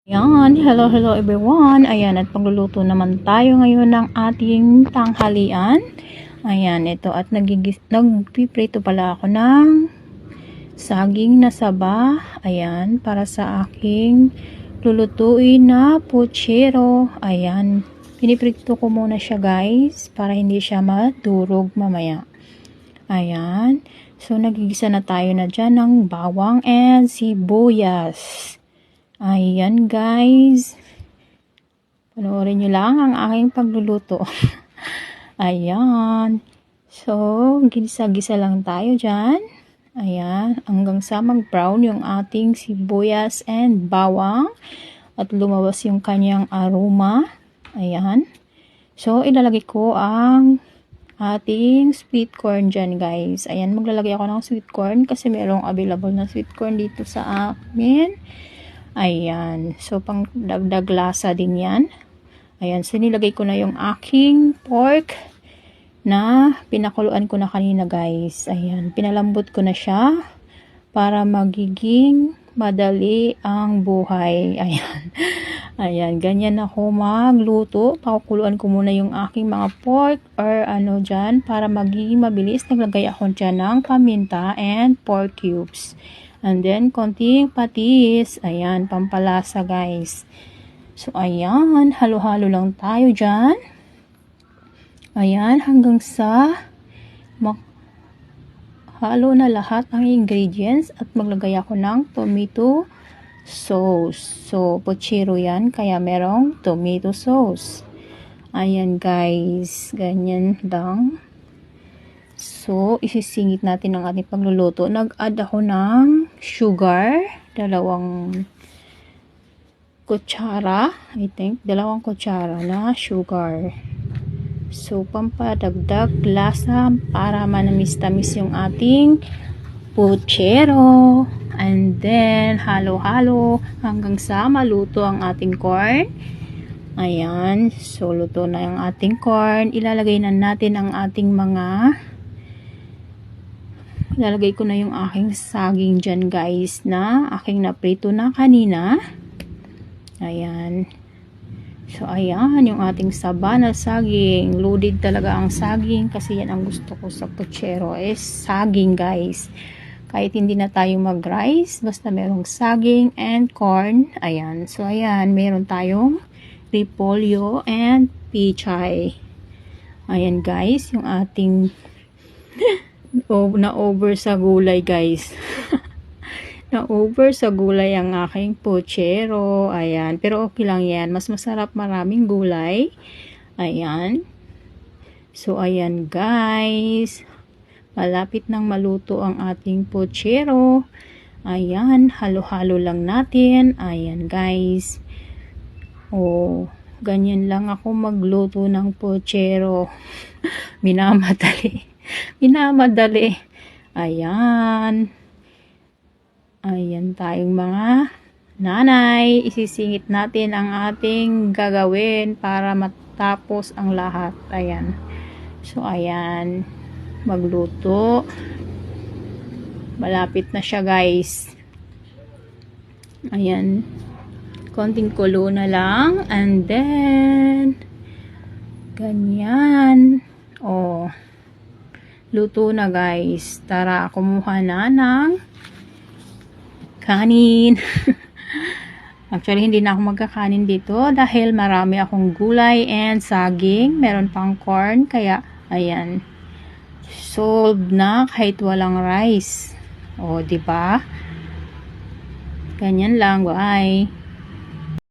Yan, hello everyone. Ayan, at pagluluto naman tayo ngayon ng ating tanghalian. Ayan, ito at nagpiprito pala ako ng saging na saba. Ayan, para sa aking lulutuin na puchero. Ayan, piniprito ko muna siya guys para hindi siya madurog mamaya. Ayan, so nagigisa na tayo na dyan ng bawang and sibuyas. Ayan guys, panoorin nyo lang ang aking pagluluto. Ayan, so gisa-gisa lang tayo dyan. Ayan, hanggang sa mag-brown yung ating sibuyas and bawang at lumabas yung kanyang aroma. Ayan, so ilalagay ko ang ating sweet corn dyan guys. Ayan, maglalagay ako ng sweet corn kasi merong available na sweet corn dito sa amin. Ayan, so pang dagdag lasa din yan. Ayan, so nilagay ko na yung aking pork na pinakuluan ko na kanina guys. Ayan, pinalambot ko na siya para magiging madali ang buhay. Ayan, ayan, ganyan ako magluto. Pakukuluan ko muna yung aking mga pork or ano dyan para magiging mabilis. Naglagay ako dyan ng paminta and pork cubes. And then, konting patis. Ayan, pampalasa guys. So, ayan, halo-halo lang tayo dyan. Ayan, hanggang sa halo na lahat ang ingredients at maglagay ako ng tomato sauce. So, puchero yan, kaya merong tomato sauce. Ayan guys, ganyan lang. So, isisingit natin ang ating pagluluto. Nag-add ako ng sugar, 2 kutsara, I think, 2 kutsara na sugar. So, pampadagdag lasa para manamis-tamis yung ating puchero. And then, halo-halo hanggang sa maluto ang ating corn. Ayan, so luto na yung ating corn. Ilalagay na natin ang ating ilalagay ko na yung aking saging dyan guys na aking naprito na kanina. Ayan. So ayan yung ating saba na saging. Loaded talaga ang saging kasi yan ang gusto ko sa puchero is saging guys. Kahit hindi na tayo mag-rice, basta merong saging and corn. Ayan. So ayan, meron tayong repolyo and pichay. Ayan guys, yung ating na-over sa gulay guys. Na-over sa gulay ang aking puchero. Ayan, pero okay lang yan. Mas masarap maraming gulay. Ayan. So ayan guys, malapit nang maluto ang ating puchero. Ayan, halo-halo lang natin. Ayan guys. Oh, ganyan lang ako magluto ng puchero. Minamadali. Minamadali. Ayan. Ayan tayong mga nanay. Isisingit natin ang ating gagawin para matapos ang lahat. Ayan. So, ayan. Magluto. Malapit na siya guys. Ayan. Konting kulo na lang. And then, ganyan. Oh. Luto na guys. Tara, kumuha na ng kanin. Actually, hindi na ako magkakanin dito dahil marami akong gulay and saging. Meron pang corn. Kaya, ayan. Solved na kahit walang rice. O, diba? Ganyan lang. Bye.